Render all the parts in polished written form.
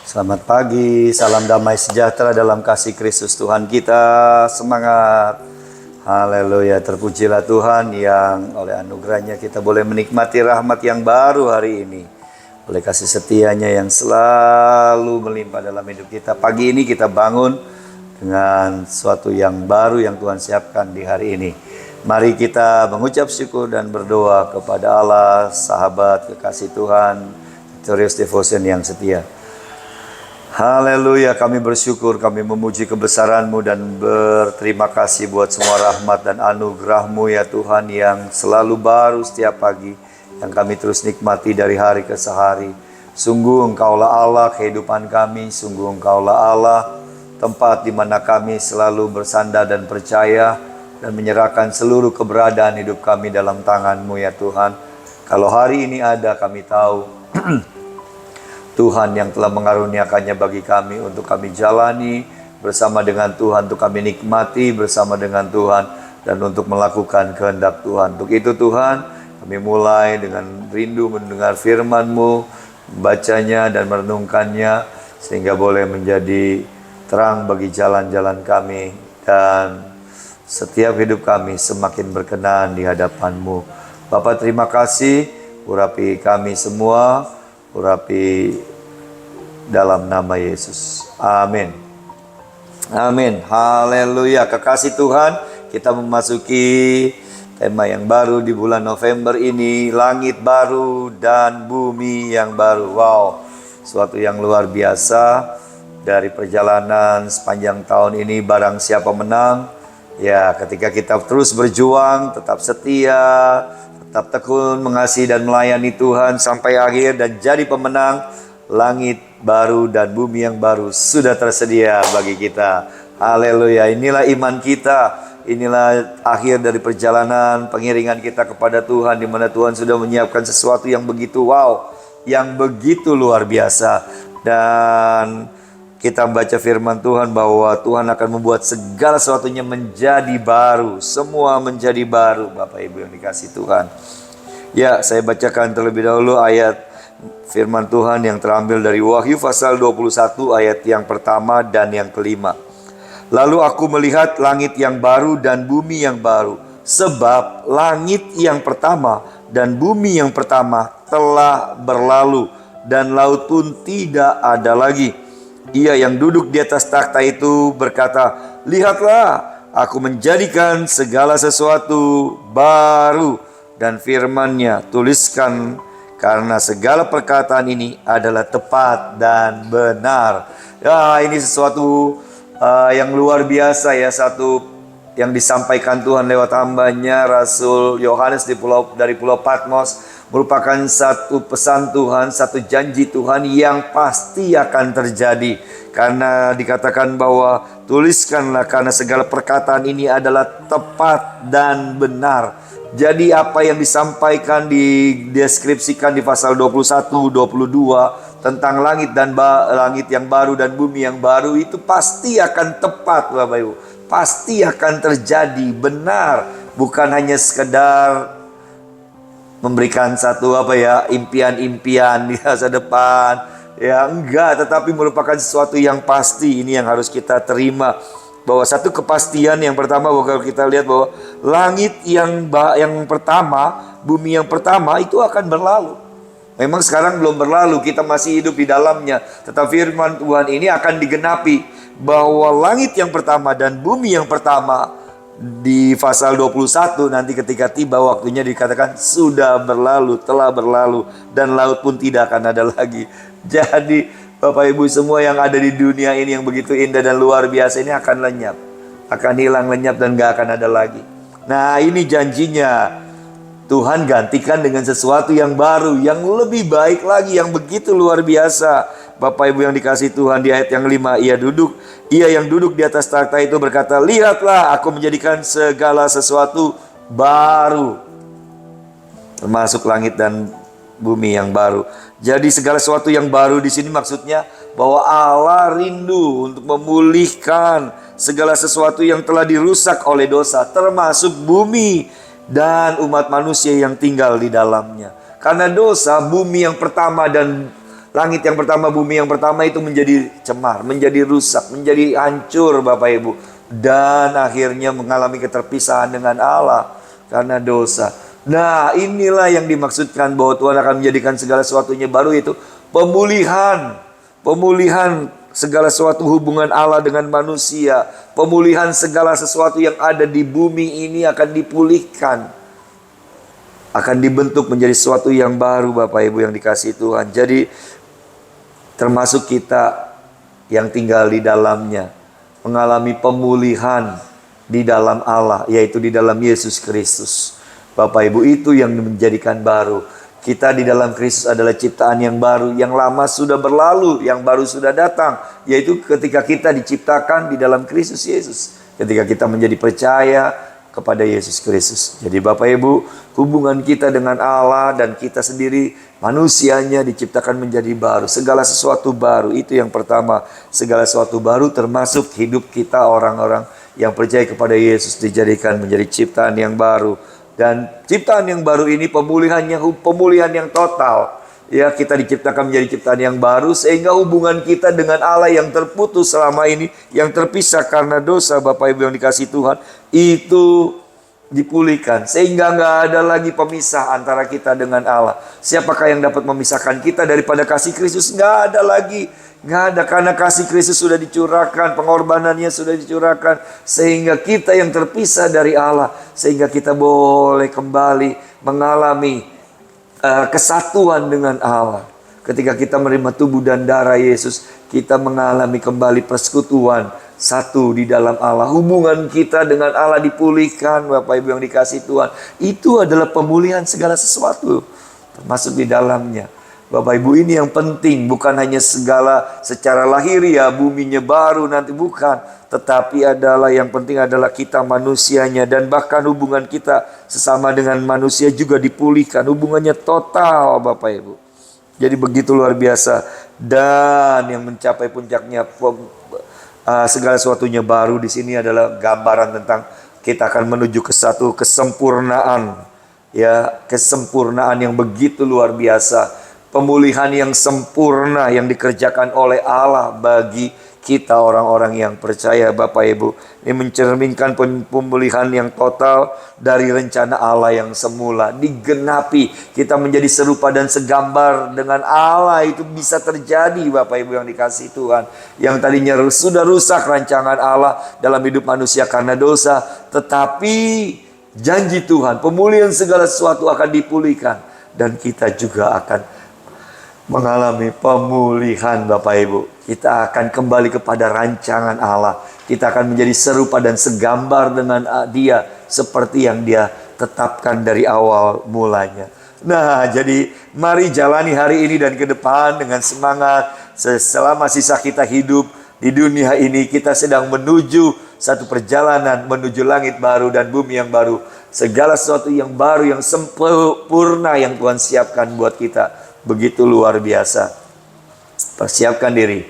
Selamat pagi, salam damai sejahtera dalam kasih Kristus Tuhan kita. Semangat, haleluya. Terpujilah Tuhan yang oleh anugerahnya kita boleh menikmati rahmat yang baru hari ini, oleh kasih setianya yang selalu melimpah dalam hidup kita. Pagi ini kita bangun dengan sesuatu yang baru yang Tuhan siapkan di hari ini. Mari kita mengucap syukur dan berdoa kepada Allah, sahabat kekasih Tuhan, Victorious Devotion yang setia. Haleluya, kami bersyukur, kami memuji kebesaran-Mu dan berterima kasih buat semua rahmat dan anugerah-Mu ya Tuhan yang selalu baru setiap pagi, yang kami terus nikmati dari hari ke hari. Sungguh Engkaulah Allah kehidupan kami, sungguh Engkaulah Allah tempat di mana kami selalu bersandar dan percaya dan menyerahkan seluruh keberadaan hidup kami dalam tangan-Mu ya Tuhan. Kalau hari ini ada, kami tahu Tuhan yang telah mengaruniakannya bagi kami untuk kami jalani bersama dengan Tuhan, untuk kami nikmati bersama dengan Tuhan, dan untuk melakukan kehendak Tuhan. Untuk itu Tuhan, kami mulai dengan rindu mendengar firman-Mu, membacanya dan merenungkannya, sehingga boleh menjadi terang bagi jalan-jalan kami, dan setiap hidup kami semakin berkenan di hadapan-Mu. Bapa, terima kasih, urapi kami semua, urapi dalam nama Yesus. Amin. Amin. Haleluya. Kekasih Tuhan, kita memasuki tema yang baru di bulan November ini, langit baru dan bumi yang baru. Wow, suatu yang luar biasa. Dari perjalanan sepanjang tahun ini, barang siapa menang, ya ketika kita terus berjuang, tetap setia, tetap tekun mengasihi dan melayani Tuhan sampai akhir dan jadi pemenang, langit baru dan bumi yang baru sudah tersedia bagi kita. Haleluya. Inilah iman kita, inilah akhir dari perjalanan pengiringan kita kepada Tuhan, di mana Tuhan sudah menyiapkan sesuatu yang begitu wow, yang begitu luar biasa. Dan kita membaca firman Tuhan bahwa Tuhan akan membuat segala sesuatunya menjadi baru, semua menjadi baru. Bapak Ibu yang dikasihi Tuhan, ya, saya bacakan terlebih dahulu ayat firman Tuhan yang terambil dari Wahyu pasal 21 ayat yang pertama dan yang kelima. Lalu aku melihat langit yang baru dan bumi yang baru, sebab langit yang pertama dan bumi yang pertama telah berlalu, dan laut pun tidak ada lagi. Ia yang duduk di atas takhta itu berkata, lihatlah, aku menjadikan segala sesuatu baru, dan firman-Nya tuliskan, karena segala perkataan ini adalah tepat dan benar. Ya, ini sesuatu yang luar biasa ya, satu yang disampaikan Tuhan lewat hamba-Nya Rasul Yohanes dari Pulau Patmos, merupakan satu pesan Tuhan, satu janji Tuhan yang pasti akan terjadi. Karena dikatakan bahwa tuliskanlah, karena segala perkataan ini adalah tepat dan benar. Jadi apa yang disampaikan, dideskripsikan di pasal 21, 22 tentang langit dan langit yang baru dan bumi yang baru itu pasti akan tepat, Bapak Ibu. Pasti akan terjadi, benar. Bukan hanya sekedar memberikan satu impian-impian di masa depan, ya enggak, tetapi merupakan sesuatu yang pasti. Ini yang harus kita terima, bahwa satu kepastian yang pertama, bahwa kita lihat bahwa langit yang pertama, bumi yang pertama itu akan berlalu. Memang sekarang belum berlalu, kita masih hidup di dalamnya, tetapi firman Tuhan ini akan digenapi, bahwa langit yang pertama dan bumi yang pertama di pasal 21 nanti ketika tiba waktunya dikatakan sudah berlalu, telah berlalu, dan laut pun tidak akan ada lagi. Jadi Bapak Ibu semua yang ada di dunia ini yang begitu indah dan luar biasa ini akan lenyap, akan hilang, lenyap, dan gak akan ada lagi. Nah, ini janjinya Tuhan gantikan dengan sesuatu yang baru, yang lebih baik lagi, yang begitu luar biasa. Bapak Ibu yang dikasihi Tuhan, di ayat yang 5, ia yang duduk di atas takhta itu berkata, lihatlah, aku menjadikan segala sesuatu baru, termasuk langit dan bumi yang baru. Jadi segala sesuatu yang baru di sini maksudnya bahwa Allah rindu untuk memulihkan segala sesuatu yang telah dirusak oleh dosa, termasuk bumi dan umat manusia yang tinggal di dalamnya. Karena dosa, bumi yang pertama dan Langit yang pertama, bumi yang pertama itu menjadi cemar, menjadi rusak, menjadi hancur Bapak Ibu. Dan akhirnya mengalami keterpisahan dengan Allah karena dosa. Nah, inilah yang dimaksudkan bahwa Tuhan akan menjadikan segala sesuatunya baru, itu pemulihan. Pemulihan segala sesuatu hubungan Allah dengan manusia. Pemulihan segala sesuatu yang ada di bumi ini akan dipulihkan. Akan dibentuk menjadi sesuatu yang baru Bapak Ibu yang dikasihi Tuhan. Jadi termasuk kita yang tinggal di dalamnya mengalami pemulihan di dalam Allah, yaitu di dalam Yesus Kristus. Bapak Ibu, itu yang menjadikan baru. Kita di dalam Kristus adalah ciptaan yang baru. Yang lama sudah berlalu, yang baru sudah datang. Yaitu ketika kita diciptakan di dalam Kristus Yesus. Ketika kita menjadi percaya kepada Yesus Kristus. Jadi Bapak Ibu, hubungan kita dengan Allah dan kita sendiri manusianya diciptakan menjadi baru. Segala sesuatu baru, itu yang pertama. Segala sesuatu baru termasuk hidup kita orang-orang yang percaya kepada Yesus dijadikan menjadi ciptaan yang baru. Dan ciptaan yang baru ini pemulihan yang total. Ya, kita diciptakan menjadi ciptaan yang baru sehingga hubungan kita dengan Allah yang terputus selama ini, yang terpisah karena dosa Bapak Ibu yang dikasihi Tuhan, itu dipulihkan sehingga nggak ada lagi pemisah antara kita dengan Allah. Siapakah yang dapat memisahkan kita daripada kasih Kristus? Nggak ada lagi. Nggak ada, karena kasih Kristus sudah dicurahkan, pengorbanannya sudah dicurahkan, sehingga kita yang terpisah dari Allah, sehingga kita boleh kembali mengalami kesatuan dengan Allah. Ketika kita menerima tubuh dan darah Yesus, kita mengalami kembali persekutuan satu di dalam Allah. Hubungan kita dengan Allah dipulihkan Bapak Ibu yang dikasihi Tuhan. Itu adalah pemulihan segala sesuatu, termasuk di dalamnya. Bapak Ibu, ini yang penting, bukan hanya segala secara lahiriah buminya baru nanti, bukan, tetapi adalah yang penting adalah kita manusianya, dan bahkan hubungan kita sesama dengan manusia juga dipulihkan, hubungannya total Bapak Ibu. Jadi begitu luar biasa, dan yang mencapai puncaknya segala sesuatunya baru di sini adalah gambaran tentang kita akan menuju ke satu kesempurnaan, ya, kesempurnaan yang begitu luar biasa. Pemulihan yang sempurna yang dikerjakan oleh Allah bagi kita orang-orang yang percaya Bapak Ibu. Ini mencerminkan pemulihan yang total dari rencana Allah yang semula digenapi. Kita menjadi serupa dan segambar dengan Allah, itu bisa terjadi Bapak Ibu yang dikasihi Tuhan. Yang tadinya sudah rusak rancangan Allah dalam hidup manusia karena dosa, tetapi janji Tuhan, pemulihan segala sesuatu akan dipulihkan, dan kita juga akan mengalami pemulihan Bapak Ibu. Kita akan kembali kepada rancangan Allah. Kita akan menjadi serupa dan segambar dengan Dia seperti yang Dia tetapkan dari awal mulanya. Nah, jadi mari jalani hari ini dan ke depan dengan semangat. Selama sisa kita hidup di dunia ini, kita sedang menuju satu perjalanan menuju langit baru dan bumi yang baru. Segala sesuatu yang baru, yang sempurna yang Tuhan siapkan buat kita. Begitu luar biasa. Persiapkan diri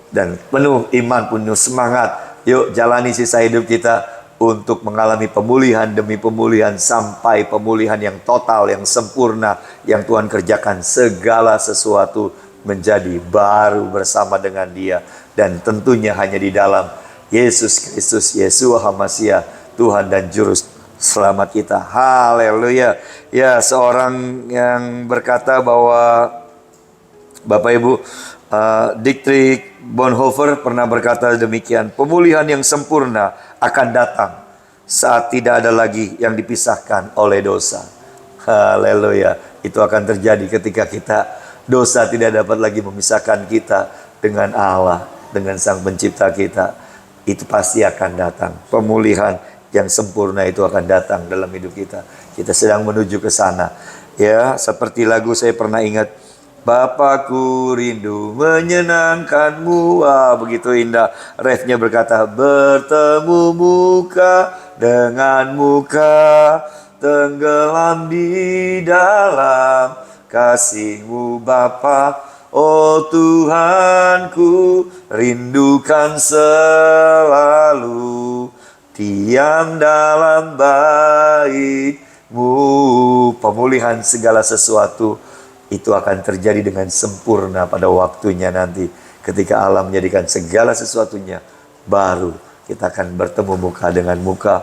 dan penuh iman, penuh semangat. Yuk jalani sisa hidup kita untuk mengalami pemulihan demi pemulihan, sampai pemulihan yang total, yang sempurna, yang Tuhan kerjakan. Segala sesuatu menjadi baru bersama dengan Dia, dan tentunya hanya di dalam Yesus Kristus, Yeshua HaMashiach, Tuhan dan Juru Selamat kita. Haleluya. Ya, seorang yang berkata bahwa Bapak Ibu, Dietrich Bonhoeffer pernah berkata demikian, pemulihan yang sempurna akan datang saat tidak ada lagi yang dipisahkan oleh dosa. Haleluya. Itu akan terjadi ketika dosa tidak dapat lagi memisahkan kita dengan Allah, dengan Sang Pencipta kita. Itu pasti akan datang. Pemulihan yang sempurna itu akan datang dalam hidup kita. Kita sedang menuju ke sana. Ya, seperti lagu saya pernah ingat, Bapakku rindu menyenangkanmu. Wah, begitu indah. Refnya berkata, bertemu muka dengan muka, tenggelam di dalam kasih-Mu Bapa. Oh Tuhanku, rindukan selalu diam dalam bait-Mu. Pemulihan segala sesuatu itu akan terjadi dengan sempurna pada waktunya nanti. Ketika Allah menjadikan segala sesuatunya baru, kita akan bertemu muka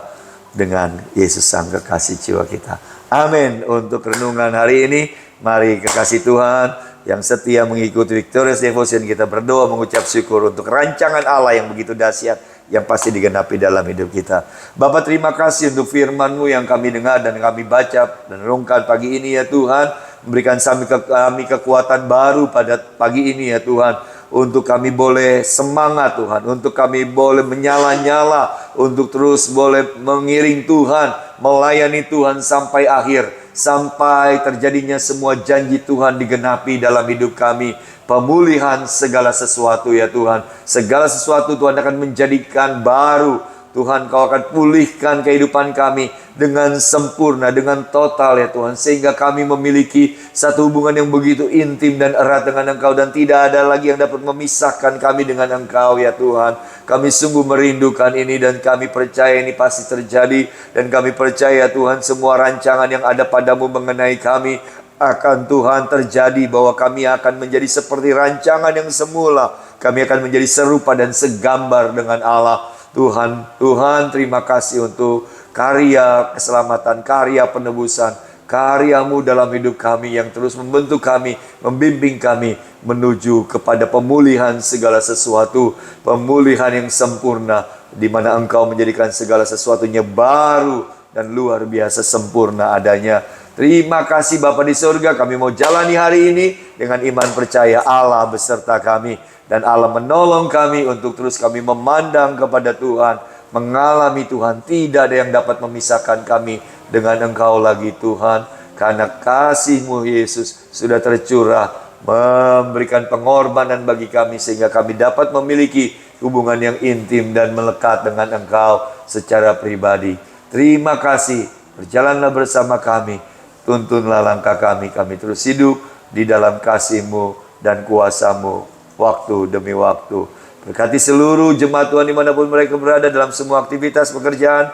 dengan Yesus Sang Kekasih jiwa kita. Amin. Untuk renungan hari ini, mari kekasih Tuhan yang setia mengikuti Victorious Devotion, kita berdoa mengucap syukur untuk rancangan Allah yang begitu dahsyat, yang pasti digenapi dalam hidup kita. Bapa, terima kasih untuk firman-Mu yang kami dengar dan kami baca dan renungkan pagi ini ya Tuhan. Memberikan kami kekuatan baru pada pagi ini ya Tuhan, untuk kami boleh semangat Tuhan, untuk kami boleh menyala-nyala, untuk terus boleh mengiring Tuhan, melayani Tuhan sampai akhir, sampai terjadinya semua janji Tuhan digenapi dalam hidup kami. Pemulihan segala sesuatu ya Tuhan, segala sesuatu Tuhan akan menjadikan baru. Tuhan, Kau akan pulihkan kehidupan kami dengan sempurna, dengan total ya Tuhan. Sehingga kami memiliki satu hubungan yang begitu intim dan erat dengan Engkau. Dan tidak ada lagi yang dapat memisahkan kami dengan Engkau ya Tuhan. Kami sungguh merindukan ini dan kami percaya ini pasti terjadi. Dan kami percaya Tuhan, semua rancangan yang ada padamu mengenai kami akan Tuhan terjadi, bahwa kami akan menjadi seperti rancangan yang semula. Kami akan menjadi serupa dan segambar dengan Allah. Tuhan, terima kasih untuk karya keselamatan, karya penebusan, karya-Mu dalam hidup kami yang terus membentuk kami, membimbing kami menuju kepada pemulihan segala sesuatu, pemulihan yang sempurna, di mana Engkau menjadikan segala sesuatunya baru dan luar biasa sempurna adanya. Terima kasih Bapa di surga, kami mau jalani hari ini dengan iman percaya Allah beserta kami. Dan Allah menolong kami untuk terus kami memandang kepada Tuhan, mengalami Tuhan. Tidak ada yang dapat memisahkan kami dengan Engkau lagi Tuhan. Karena kasih-Mu Yesus sudah tercurah, memberikan pengorbanan bagi kami, sehingga kami dapat memiliki hubungan yang intim dan melekat dengan Engkau secara pribadi. Terima kasih, berjalanlah bersama kami, tuntunlah langkah kami, kami terus hidup di dalam kasih-Mu dan kuasa-Mu waktu demi waktu. Berkati seluruh jemaat Tuhan dimanapun mereka berada, dalam semua aktivitas pekerjaan,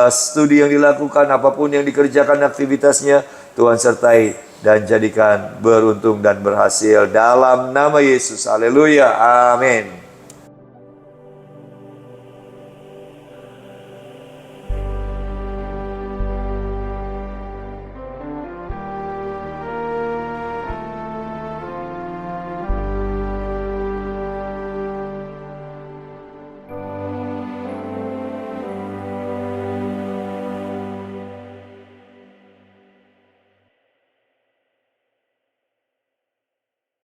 studi yang dilakukan, apapun yang dikerjakan aktivitasnya, Tuhan sertai dan jadikan beruntung dan berhasil dalam nama Yesus. Haleluya, amin.